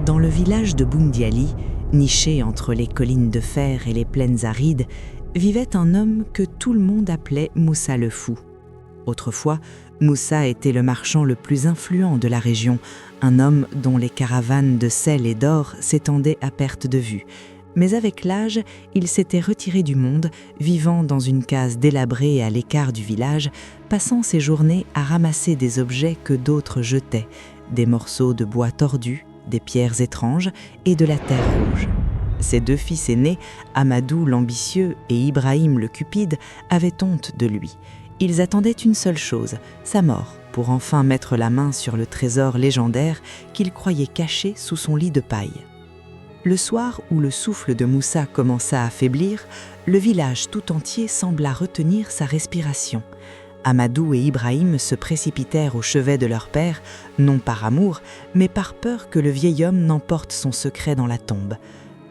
Dans le village de Boundiali, niché entre les collines de fer et les plaines arides, vivait un homme que tout le monde appelait Moussa le Fou. Autrefois, Moussa était le marchand le plus influent de la région, un homme dont les caravanes de sel et d'or s'étendaient à perte de vue. Mais avec l'âge, il s'était retiré du monde, vivant dans une case délabrée à l'écart du village, passant ses journées à ramasser des objets que d'autres jetaient, des morceaux de bois tordus, des pierres étranges et de la terre rouge. Ses deux fils aînés, Amadou l'ambitieux et Ibrahim le cupide, avaient honte de lui. Ils attendaient une seule chose, sa mort, pour enfin mettre la main sur le trésor légendaire qu'ils croyaient caché sous son lit de paille. Le soir où le souffle de Moussa commença à faiblir, le village tout entier sembla retenir sa respiration. Amadou et Ibrahim se précipitèrent au chevet de leur père, non par amour, mais par peur que le vieil homme n'emporte son secret dans la tombe.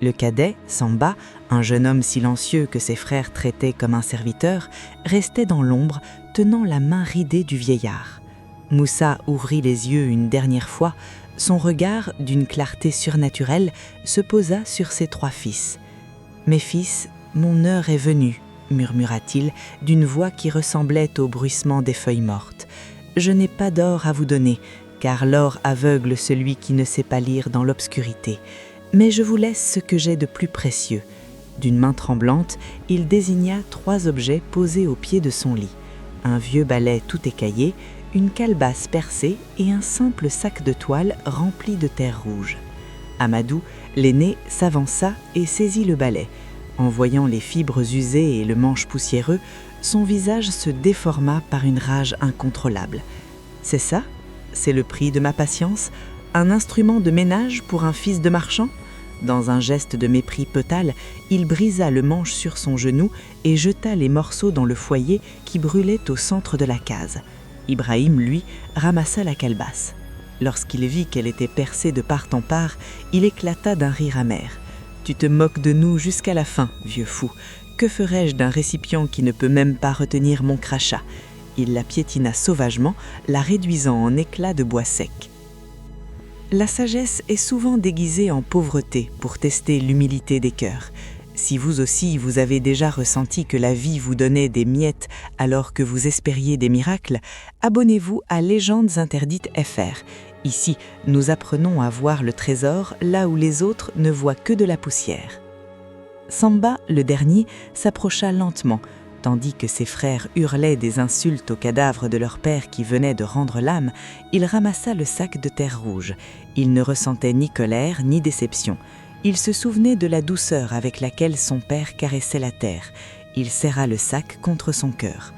Le cadet, Samba, un jeune homme silencieux que ses frères traitaient comme un serviteur, restait dans l'ombre, tenant la main ridée du vieillard. Moussa ouvrit les yeux une dernière fois. Son regard, d'une clarté surnaturelle, se posa sur ses trois fils. « Mes fils, mon heure est venue, » murmura-t-il d'une voix qui ressemblait au bruissement des feuilles mortes. « Je n'ai pas d'or à vous donner, car l'or aveugle celui qui ne sait pas lire dans l'obscurité. Mais je vous laisse ce que j'ai de plus précieux. » D'une main tremblante, il désigna 3 objets posés au pied de son lit. Un vieux balai tout écaillé, une calebasse percée et un simple sac de toile rempli de terre rouge. Amadou, l'aîné, s'avança et saisit le balai. En voyant les fibres usées et le manche poussiéreux, son visage se déforma par une rage incontrôlable. « C'est ça ? C'est le prix de ma patience ? Un instrument de ménage pour un fils de marchand ?» Dans un geste de mépris total, il brisa le manche sur son genou et jeta les morceaux dans le foyer qui brûlait au centre de la case. Ibrahim, lui, ramassa la calebasse. Lorsqu'il vit qu'elle était percée de part en part, il éclata d'un rire amer. « Tu te moques de nous jusqu'à la fin, vieux fou. Que ferais-je d'un récipient qui ne peut même pas retenir mon crachat ?» Il la piétina sauvagement, la réduisant en éclats de bois sec. La sagesse est souvent déguisée en pauvreté pour tester l'humilité des cœurs. Si vous aussi vous avez déjà ressenti que la vie vous donnait des miettes alors que vous espériez des miracles, abonnez-vous à Légendes Interdites FR. Ici, nous apprenons à voir le trésor là où les autres ne voient que de la poussière. Samba, le dernier, s'approcha lentement, tandis que ses frères hurlaient des insultes au cadavre de leur père qui venait de rendre l'âme. Il ramassa le sac de terre rouge. Il ne ressentait ni colère ni déception. Il se souvenait de la douceur avec laquelle son père caressait la terre. Il serra le sac contre son cœur.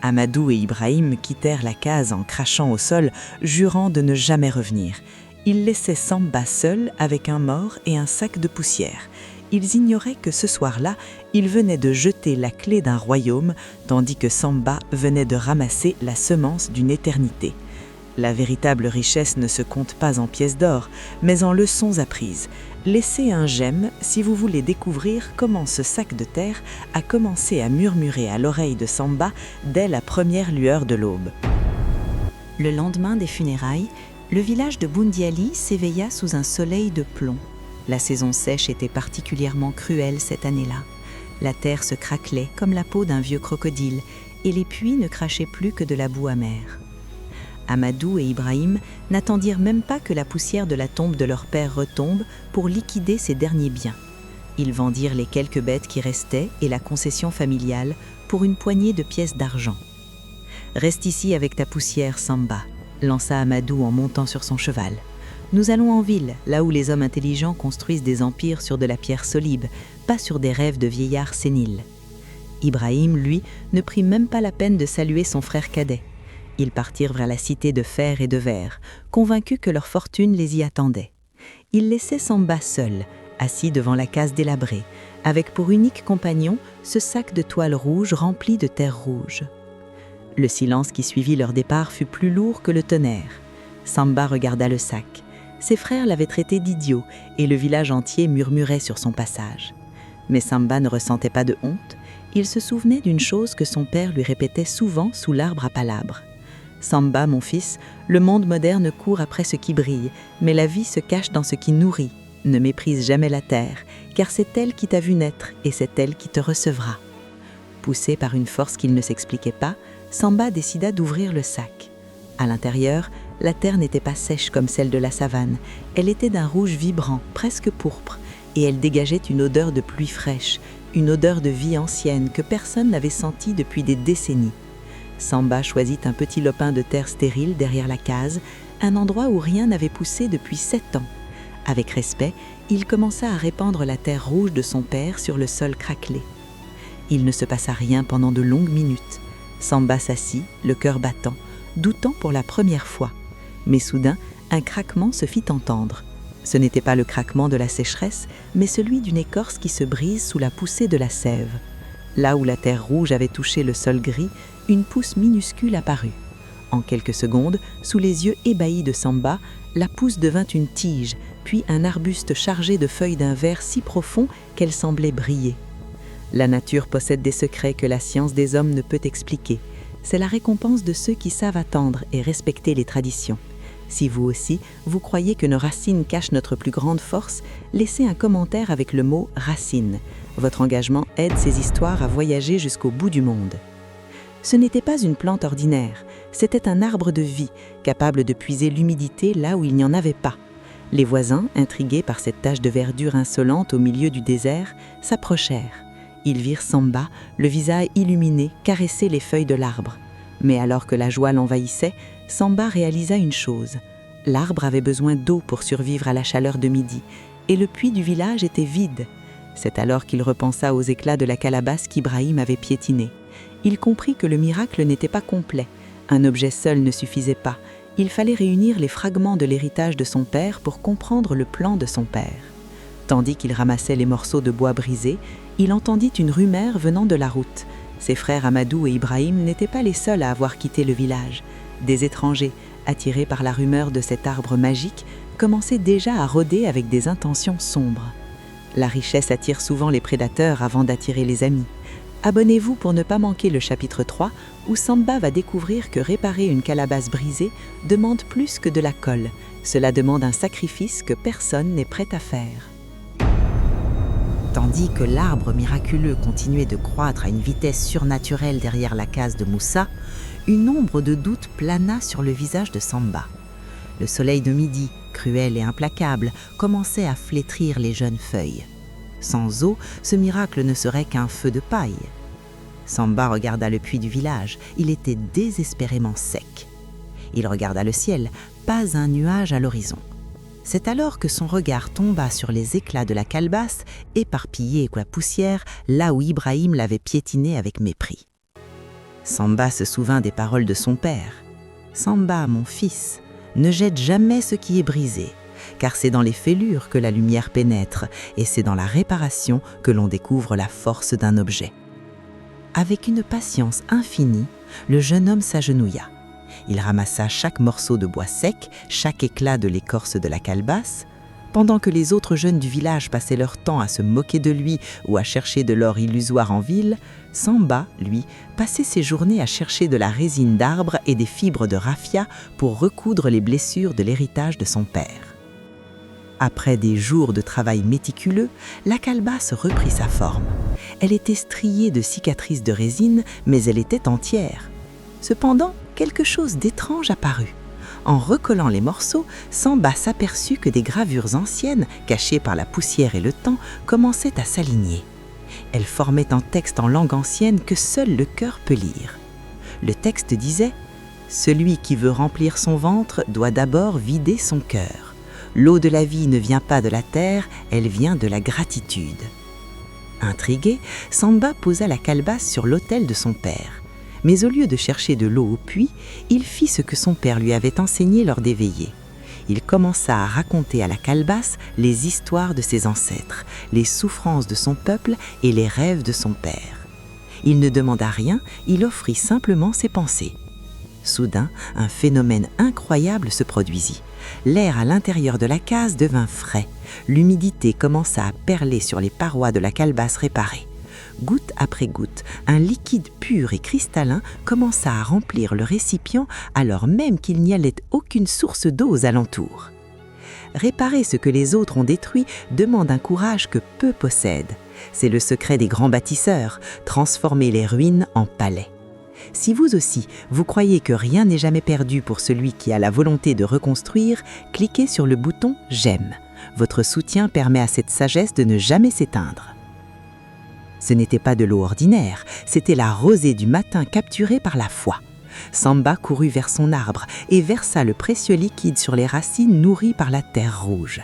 Amadou et Ibrahim quittèrent la case en crachant au sol, jurant de ne jamais revenir. Ils laissaient Samba seul avec un mort et un sac de poussière. Ils ignoraient que ce soir-là, il venait de jeter la clé d'un royaume, tandis que Samba venait de ramasser la semence d'une éternité. La véritable richesse ne se compte pas en pièces d'or, mais en leçons apprises. Laissez un j'aime si vous voulez découvrir comment ce sac de terre a commencé à murmurer à l'oreille de Samba dès la première lueur de l'aube. Le lendemain des funérailles, le village de Boundiali s'éveilla sous un soleil de plomb. La saison sèche était particulièrement cruelle cette année-là. La terre se craquelait comme la peau d'un vieux crocodile et les puits ne crachaient plus que de la boue amère. Amadou et Ibrahim n'attendirent même pas que la poussière de la tombe de leur père retombe pour liquider ses derniers biens. Ils vendirent les quelques bêtes qui restaient et la concession familiale pour une poignée de pièces d'argent. « Reste ici avec ta poussière, Samba », lança Amadou en montant sur son cheval. « Nous allons en ville, là où les hommes intelligents construisent des empires sur de la pierre solide, pas sur des rêves de vieillards séniles. » Ibrahim, lui, ne prit même pas la peine de saluer son frère cadet. Ils partirent vers la cité de fer et de verre, convaincus que leur fortune les y attendait. Ils laissaient Samba seul, assis devant la case délabrée, avec pour unique compagnon ce sac de toile rouge rempli de terre rouge. Le silence qui suivit leur départ fut plus lourd que le tonnerre. Samba regarda le sac. Ses frères l'avaient traité d'idiot et le village entier murmurait sur son passage. Mais Samba ne ressentait pas de honte. Il se souvenait d'une chose que son père lui répétait souvent sous l'arbre à palabres. « Samba, mon fils, le monde moderne court après ce qui brille, mais la vie se cache dans ce qui nourrit. Ne méprise jamais la terre, car c'est elle qui t'a vu naître et c'est elle qui te recevra. » Poussé par une force qu'il ne s'expliquait pas, Samba décida d'ouvrir le sac. À l'intérieur, la terre n'était pas sèche comme celle de la savane. Elle était d'un rouge vibrant, presque pourpre, et elle dégageait une odeur de pluie fraîche, une odeur de vie ancienne que personne n'avait sentie depuis des décennies. Samba choisit un petit lopin de terre stérile derrière la case, un endroit où rien n'avait poussé depuis 7 ans. Avec respect, il commença à répandre la terre rouge de son père sur le sol craquelé. Il ne se passa rien pendant de longues minutes. Samba s'assit, le cœur battant, doutant pour la première fois. Mais soudain, un craquement se fit entendre. Ce n'était pas le craquement de la sécheresse, mais celui d'une écorce qui se brise sous la poussée de la sève. Là où la terre rouge avait touché le sol gris, une pousse minuscule apparut. En quelques secondes, sous les yeux ébahis de Samba, la pousse devint une tige, puis un arbuste chargé de feuilles d'un vert si profond qu'elles semblaient briller. La nature possède des secrets que la science des hommes ne peut expliquer. C'est la récompense de ceux qui savent attendre et respecter les traditions. Si vous aussi, vous croyez que nos racines cachent notre plus grande force, laissez un commentaire avec le mot « racine ». Votre engagement aide ces histoires à voyager jusqu'au bout du monde. Ce n'était pas une plante ordinaire, c'était un arbre de vie, capable de puiser l'humidité là où il n'y en avait pas. Les voisins, intrigués par cette tache de verdure insolente au milieu du désert, s'approchèrent. Ils virent Samba, le visage illuminé, caresser les feuilles de l'arbre. Mais alors que la joie l'envahissait, Samba réalisa une chose. L'arbre avait besoin d'eau pour survivre à la chaleur de midi, et le puits du village était vide. C'est alors qu'il repensa aux éclats de la calebasse qu'Ibrahim avait piétinée. Il comprit que le miracle n'était pas complet. Un objet seul ne suffisait pas. Il fallait réunir les fragments de l'héritage de son père pour comprendre le plan de son père. Tandis qu'il ramassait les morceaux de bois brisés, il entendit une rumeur venant de la route. Ses frères Amadou et Ibrahim n'étaient pas les seuls à avoir quitté le village. Des étrangers, attirés par la rumeur de cet arbre magique, commençaient déjà à rôder avec des intentions sombres. La richesse attire souvent les prédateurs avant d'attirer les amis. Abonnez-vous pour ne pas manquer le chapitre 3, où Samba va découvrir que réparer une calebasse brisée demande plus que de la colle. Cela demande un sacrifice que personne n'est prêt à faire. Tandis que l'arbre miraculeux continuait de croître à une vitesse surnaturelle derrière la case de Moussa, une ombre de doute plana sur le visage de Samba. Le soleil de midi, cruel et implacable, commençait à flétrir les jeunes feuilles. Sans eau, ce miracle ne serait qu'un feu de paille. Samba regarda le puits du village, il était désespérément sec. Il regarda le ciel, pas un nuage à l'horizon. C'est alors que son regard tomba sur les éclats de la calebasse, éparpillés avec la poussière, là où Ibrahim l'avait piétinée avec mépris. Samba se souvint des paroles de son père. « Samba, mon fils, ne jette jamais ce qui est brisé, car c'est dans les fêlures que la lumière pénètre, et c'est dans la réparation que l'on découvre la force d'un objet. » Avec une patience infinie, le jeune homme s'agenouilla. Il ramassa chaque morceau de bois sec, chaque éclat de l'écorce de la calebasse. Pendant que les autres jeunes du village passaient leur temps à se moquer de lui ou à chercher de l'or illusoire en ville, Samba, lui, passait ses journées à chercher de la résine d'arbre et des fibres de raffia pour recoudre les blessures de l'héritage de son père. Après des jours de travail méticuleux, la calebasse reprit sa forme. Elle était striée de cicatrices de résine, mais elle était entière. Cependant, quelque chose d'étrange apparut. En recollant les morceaux, Samba s'aperçut que des gravures anciennes, cachées par la poussière et le temps, commençaient à s'aligner. Elles formaient un texte en langue ancienne que seul le cœur peut lire. Le texte disait « Celui qui veut remplir son ventre doit d'abord vider son cœur. L'eau de la vie ne vient pas de la terre, elle vient de la gratitude. » Intrigué, Samba posa la calebasse sur l'autel de son père. Mais au lieu de chercher de l'eau au puits, il fit ce que son père lui avait enseigné lors des veillées. Il commença à raconter à la calebasse les histoires de ses ancêtres, les souffrances de son peuple et les rêves de son père. Il ne demanda rien, il offrit simplement ses pensées. Soudain, un phénomène incroyable se produisit. L'air à l'intérieur de la case devint frais. L'humidité commença à perler sur les parois de la calebasse réparée. Goutte après goutte, un liquide pur et cristallin commença à remplir le récipient alors même qu'il n'y allait aucune source d'eau aux alentours. Réparer ce que les autres ont détruit demande un courage que peu possèdent. C'est le secret des grands bâtisseurs, transformer les ruines en palais. Si vous aussi, vous croyez que rien n'est jamais perdu pour celui qui a la volonté de reconstruire, cliquez sur le bouton « J'aime ». Votre soutien permet à cette sagesse de ne jamais s'éteindre. Ce n'était pas de l'eau ordinaire, c'était la rosée du matin capturée par la foi. Samba courut vers son arbre et versa le précieux liquide sur les racines nourries par la terre rouge.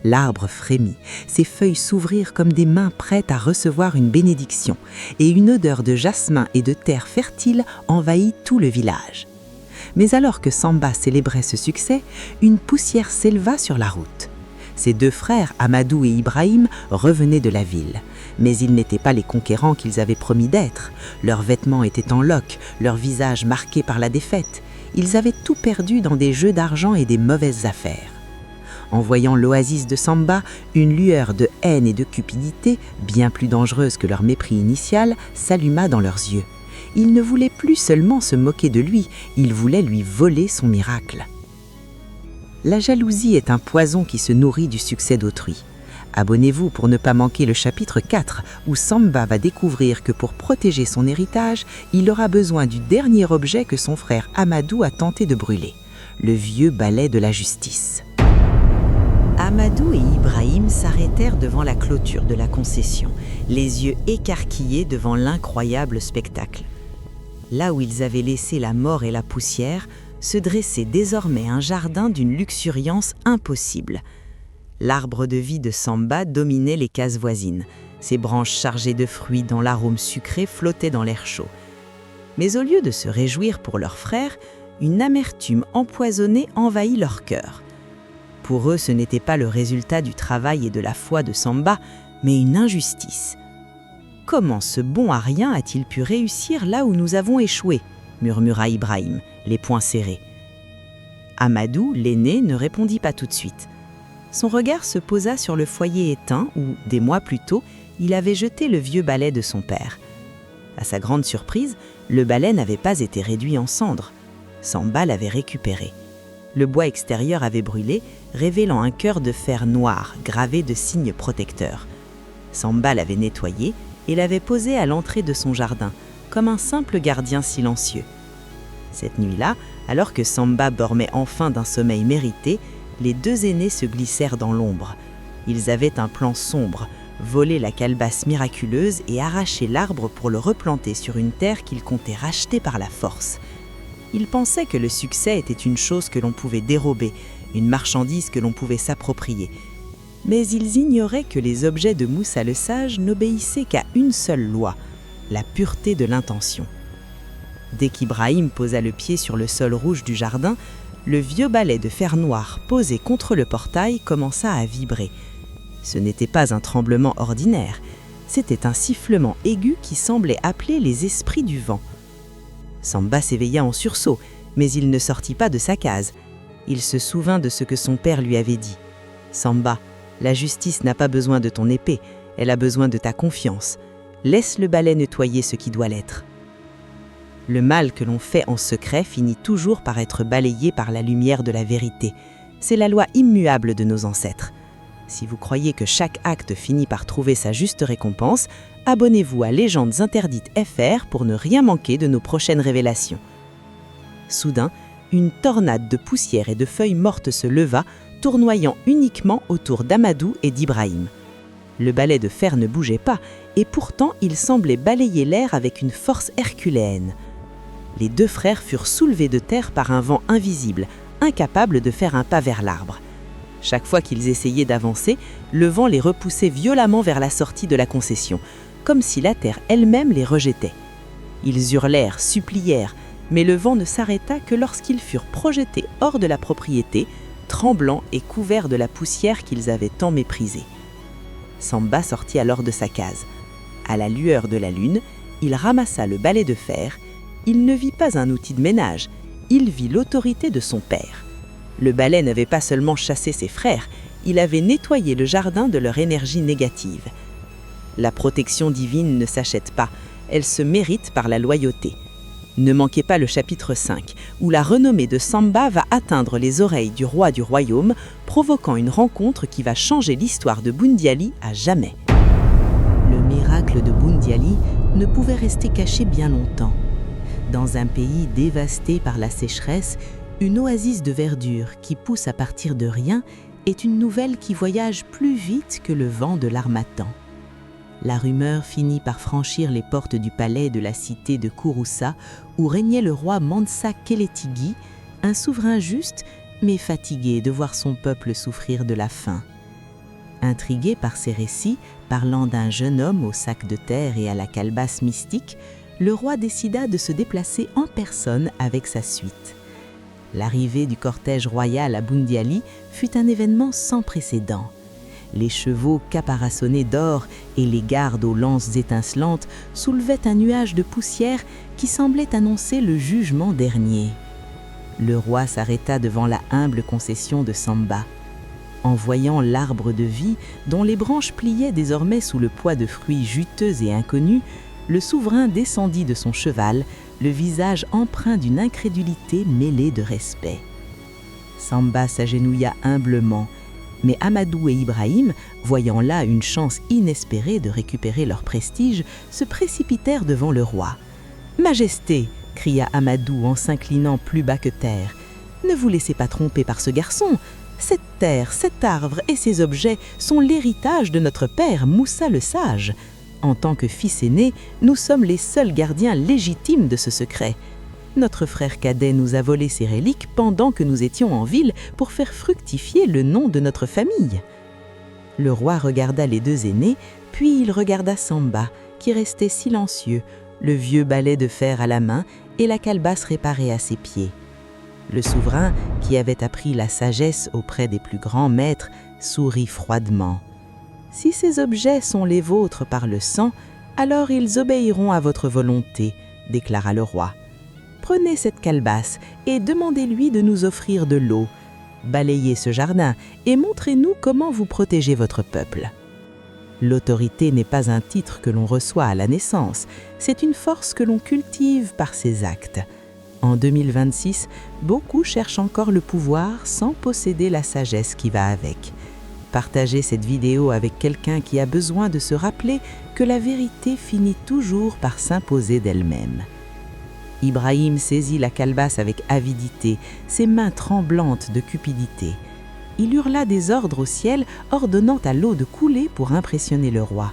L'arbre frémit, ses feuilles s'ouvrirent comme des mains prêtes à recevoir une bénédiction, et une odeur de jasmin et de terre fertile envahit tout le village. Mais alors que Samba célébrait ce succès, une poussière s'éleva sur la route. Ses deux frères, Amadou et Ibrahim, revenaient de la ville. Mais ils n'étaient pas les conquérants qu'ils avaient promis d'être. Leurs vêtements étaient en loques, leurs visages marqués par la défaite. Ils avaient tout perdu dans des jeux d'argent et des mauvaises affaires. En voyant l'oasis de Samba, une lueur de haine et de cupidité, bien plus dangereuse que leur mépris initial, s'alluma dans leurs yeux. Ils ne voulaient plus seulement se moquer de lui, ils voulaient lui voler son miracle. La jalousie est un poison qui se nourrit du succès d'autrui. Abonnez-vous pour ne pas manquer le chapitre 4, où Samba va découvrir que pour protéger son héritage, il aura besoin du dernier objet que son frère Amadou a tenté de brûler, le vieux balai de la justice. Amadou et Ibrahim s'arrêtèrent devant la clôture de la concession, les yeux écarquillés devant l'incroyable spectacle. Là où ils avaient laissé la mort et la poussière, se dressait désormais un jardin d'une luxuriance impossible. L'arbre de vie de Samba dominait les cases voisines. Ses branches chargées de fruits dont l'arôme sucré flottait dans l'air chaud. Mais au lieu de se réjouir pour leur frère, une amertume empoisonnée envahit leur cœur. Pour eux, ce n'était pas le résultat du travail et de la foi de Samba, mais une injustice. « Comment ce bon à rien a-t-il pu réussir là où nous avons échoué ?» murmura Ibrahim, les poings serrés. Amadou, l'aîné, ne répondit pas tout de suite. Son regard se posa sur le foyer éteint où, des mois plus tôt, il avait jeté le vieux balai de son père. À sa grande surprise, le balai n'avait pas été réduit en cendres. Samba l'avait récupéré. Le bois extérieur avait brûlé, révélant un cœur de fer noir gravé de signes protecteurs. Samba l'avait nettoyé et l'avait posé à l'entrée de son jardin, comme un simple gardien silencieux. Cette nuit-là, alors que Samba dormait enfin d'un sommeil mérité, les deux aînés se glissèrent dans l'ombre. Ils avaient un plan sombre, voler la calebasse miraculeuse et arracher l'arbre pour le replanter sur une terre qu'ils comptaient racheter par la force. Ils pensaient que le succès était une chose que l'on pouvait dérober, une marchandise que l'on pouvait s'approprier. Mais ils ignoraient que les objets de Moussa le Sage n'obéissaient qu'à une seule loi, la pureté de l'intention. Dès qu'Ibrahim posa le pied sur le sol rouge du jardin, le vieux balai de fer noir posé contre le portail commença à vibrer. Ce n'était pas un tremblement ordinaire, c'était un sifflement aigu qui semblait appeler les esprits du vent. Samba s'éveilla en sursaut, mais il ne sortit pas de sa case. Il se souvint de ce que son père lui avait dit. « Samba, la justice n'a pas besoin de ton épée, elle a besoin de ta confiance. Laisse le balai nettoyer ce qui doit l'être. » Le mal que l'on fait en secret finit toujours par être balayé par la lumière de la vérité. C'est la loi immuable de nos ancêtres. Si vous croyez que chaque acte finit par trouver sa juste récompense, abonnez-vous à Légendes Interdites FR pour ne rien manquer de nos prochaines révélations. Soudain, une tornade de poussière et de feuilles mortes se leva, tournoyant uniquement autour d'Amadou et d'Ibrahim. Le balai de fer ne bougeait pas, et pourtant il semblait balayer l'air avec une force herculéenne. Les deux frères furent soulevés de terre par un vent invisible, incapables de faire un pas vers l'arbre. Chaque fois qu'ils essayaient d'avancer, le vent les repoussait violemment vers la sortie de la concession, comme si la terre elle-même les rejetait. Ils hurlèrent, supplièrent, mais le vent ne s'arrêta que lorsqu'ils furent projetés hors de la propriété, tremblants et couverts de la poussière qu'ils avaient tant méprisée. Samba sortit alors de sa case. À la lueur de la lune, il ramassa le balai de fer. Il ne vit pas un outil de ménage, il vit l'autorité de son père. Le balai n'avait pas seulement chassé ses frères, il avait nettoyé le jardin de leur énergie négative. La protection divine ne s'achète pas, elle se mérite par la loyauté. Ne manquez pas le chapitre 5, où la renommée de Samba va atteindre les oreilles du roi du royaume, provoquant une rencontre qui va changer l'histoire de Boundiali à jamais. Le miracle de Boundiali ne pouvait rester caché bien longtemps. Dans un pays dévasté par la sécheresse, une oasis de verdure qui pousse à partir de rien est une nouvelle qui voyage plus vite que le vent de l'harmattan. La rumeur finit par franchir les portes du palais de la cité de Kouroussa, où régnait le roi Mansa Kélétigui, un souverain juste, mais fatigué de voir son peuple souffrir de la faim. Intrigué par ces récits, parlant d'un jeune homme au sac de terre et à la calebasse mystique, le roi décida de se déplacer en personne avec sa suite. L'arrivée du cortège royal à Boundiali fut un événement sans précédent. Les chevaux caparaçonnés d'or et les gardes aux lances étincelantes soulevaient un nuage de poussière qui semblait annoncer le jugement dernier. Le roi s'arrêta devant la humble concession de Samba. En voyant l'arbre de vie, dont les branches pliaient désormais sous le poids de fruits juteux et inconnus, le souverain descendit de son cheval, le visage empreint d'une incrédulité mêlée de respect. Samba s'agenouilla humblement, mais Amadou et Ibrahim, voyant là une chance inespérée de récupérer leur prestige, se précipitèrent devant le roi. « Majesté !» cria Amadou en s'inclinant plus bas que terre. « Ne vous laissez pas tromper par ce garçon. Cette terre, cet arbre et ces objets sont l'héritage de notre père Moussa le Sage. En tant que fils aîné, nous sommes les seuls gardiens légitimes de ce secret. Notre frère cadet nous a volé ces reliques pendant que nous étions en ville pour faire fructifier le nom de notre famille. » Le roi regarda les deux aînés, puis il regarda Samba, qui restait silencieux, le vieux balai de fer à la main et la calebasse réparée à ses pieds. Le souverain, qui avait appris la sagesse auprès des plus grands maîtres, sourit froidement. « Si ces objets sont les vôtres par le sang, alors ils obéiront à votre volonté, » déclara le roi. « Prenez cette calebasse et demandez-lui de nous offrir de l'eau. Balayez ce jardin et montrez-nous comment vous protégez votre peuple. » L'autorité n'est pas un titre que l'on reçoit à la naissance, c'est une force que l'on cultive par ses actes. En 2026, beaucoup cherchent encore le pouvoir sans posséder la sagesse qui va avec. Partagez cette vidéo avec quelqu'un qui a besoin de se rappeler que la vérité finit toujours par s'imposer d'elle-même. Ibrahim saisit la calebasse avec avidité, ses mains tremblantes de cupidité. Il hurla des ordres au ciel, ordonnant à l'eau de couler pour impressionner le roi.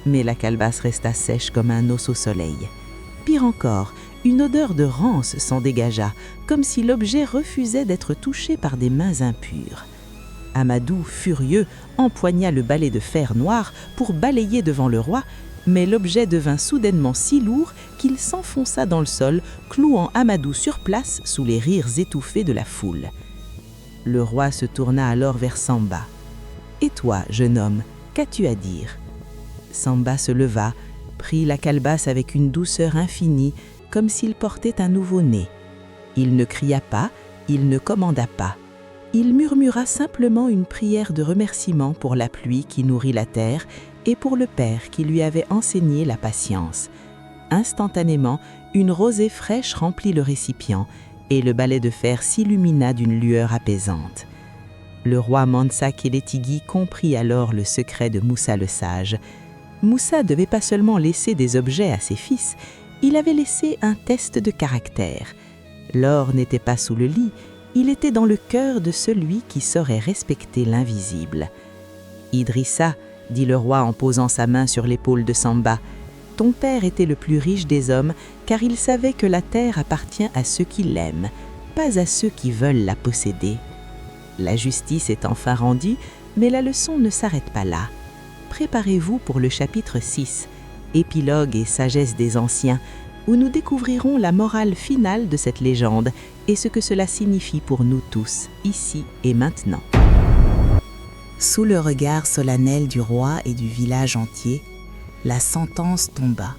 Mais la calebasse resta sèche comme un os au soleil. Pire encore, une odeur de rance s'en dégagea, comme si l'objet refusait d'être touché par des mains impures. Amadou, furieux, empoigna le balai de fer noir pour balayer devant le roi, mais l'objet devint soudainement si lourd qu'il s'enfonça dans le sol, clouant Amadou sur place sous les rires étouffés de la foule. Le roi se tourna alors vers Samba. « Et toi, jeune homme, qu'as-tu à dire ?» Samba se leva, prit la calebasse avec une douceur infinie, comme s'il portait un nouveau-né. Il ne cria pas, il ne commanda pas. Il murmura simplement une prière de remerciement pour la pluie qui nourrit la terre et pour le Père qui lui avait enseigné la patience. Instantanément, une rosée fraîche remplit le récipient et le balai de fer s'illumina d'une lueur apaisante. Le roi Mansa Kélétigui comprit alors le secret de Moussa le Sage. Moussa devait pas seulement laisser des objets à ses fils, il avait laissé un test de caractère. L'or n'était pas sous le lit, il était dans le cœur de celui qui saurait respecter l'invisible. « Idrissa, » dit le roi en posant sa main sur l'épaule de Samba, « ton père était le plus riche des hommes car il savait que la terre appartient à ceux qui l'aiment, pas à ceux qui veulent la posséder. La justice est enfin rendue, mais la leçon ne s'arrête pas là. Préparez-vous pour le chapitre 6, épilogue et sagesse des anciens, où nous découvrirons la morale finale de cette légende et ce que cela signifie pour nous tous, ici et maintenant. Sous le regard solennel du roi et du village entier, la sentence tomba,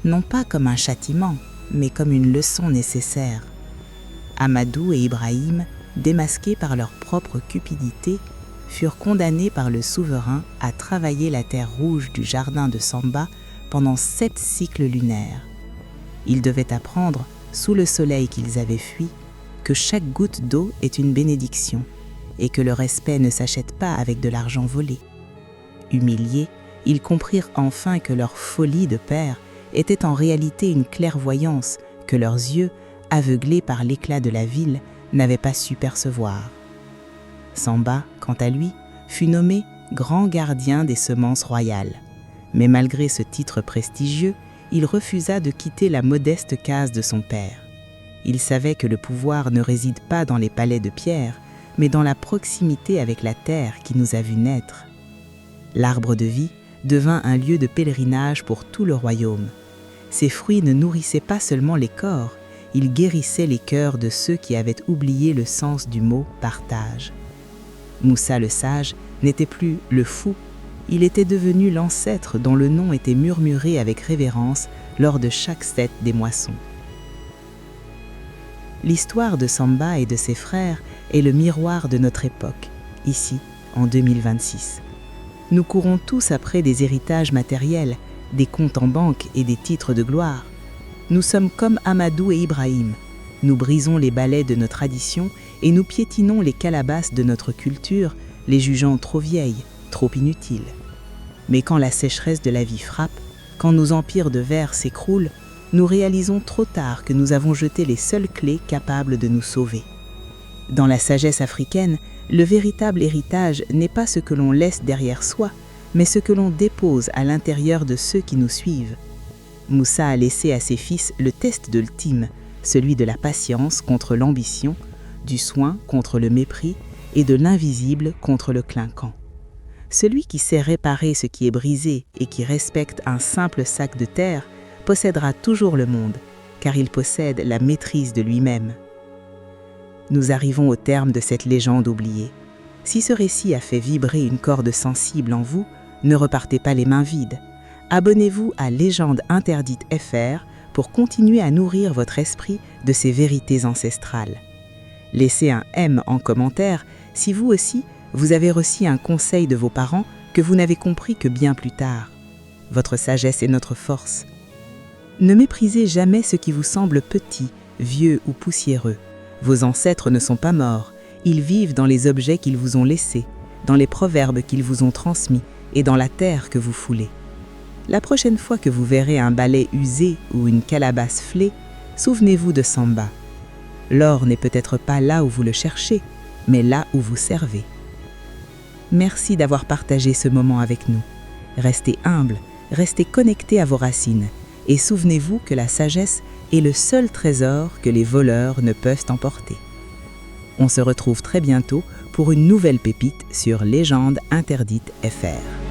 non pas comme un châtiment, mais comme une leçon nécessaire. Amadou et Ibrahim, démasqués par leur propre cupidité, furent condamnés par le souverain à travailler la terre rouge du jardin de Samba pendant 7 cycles lunaires. Ils devaient apprendre, sous le soleil qu'ils avaient fui, que chaque goutte d'eau est une bénédiction et que le respect ne s'achète pas avec de l'argent volé. Humiliés, ils comprirent enfin que leur folie de père était en réalité une clairvoyance que leurs yeux, aveuglés par l'éclat de la ville, n'avaient pas su percevoir. Samba, quant à lui, fut nommé grand gardien des semences royales. Mais malgré ce titre prestigieux, il refusa de quitter la modeste case de son père. Il savait que le pouvoir ne réside pas dans les palais de pierre, mais dans la proximité avec la terre qui nous a vus naître. L'arbre de vie devint un lieu de pèlerinage pour tout le royaume. Ses fruits ne nourrissaient pas seulement les corps, ils guérissaient les cœurs de ceux qui avaient oublié le sens du mot « partage ». Moussa le sage n'était plus le fou, il était devenu l'ancêtre dont le nom était murmuré avec révérence lors de chaque fête des moissons. L'histoire de Samba et de ses frères est le miroir de notre époque, ici, en 2026. Nous courons tous après des héritages matériels, des comptes en banque et des titres de gloire. Nous sommes comme Amadou et Ibrahim. Nous brisons les balais de nos traditions et nous piétinons les calebasses de notre culture, les jugeant trop vieilles, trop inutiles. Mais quand la sécheresse de la vie frappe, quand nos empires de verre s'écroulent, nous réalisons trop tard que nous avons jeté les seules clés capables de nous sauver. Dans la sagesse africaine, le véritable héritage n'est pas ce que l'on laisse derrière soi, mais ce que l'on dépose à l'intérieur de ceux qui nous suivent. Moussa a laissé à ses fils le test de l'ultime, celui de la patience contre l'ambition, du soin contre le mépris et de l'invisible contre le clinquant. Celui qui sait réparer ce qui est brisé et qui respecte un simple sac de terre possédera toujours le monde, car il possède la maîtrise de lui-même. Nous arrivons au terme de cette légende oubliée. Si ce récit a fait vibrer une corde sensible en vous, ne repartez pas les mains vides. Abonnez-vous à Légende Interdite FR pour continuer à nourrir votre esprit de ces vérités ancestrales. Laissez un M en commentaire si vous aussi, vous avez reçu un conseil de vos parents que vous n'avez compris que bien plus tard. Votre sagesse est notre force. Ne méprisez jamais ce qui vous semble petit, vieux ou poussiéreux. Vos ancêtres ne sont pas morts, ils vivent dans les objets qu'ils vous ont laissés, dans les proverbes qu'ils vous ont transmis et dans la terre que vous foulez. La prochaine fois que vous verrez un balai usé ou une calebasse flée, souvenez-vous de Samba. L'or n'est peut-être pas là où vous le cherchez, mais là où vous servez. Merci d'avoir partagé ce moment avec nous. Restez humble, restez connectés à vos racines et souvenez-vous que la sagesse est le seul trésor que les voleurs ne peuvent emporter. On se retrouve très bientôt pour une nouvelle pépite sur Légende Interdite FR.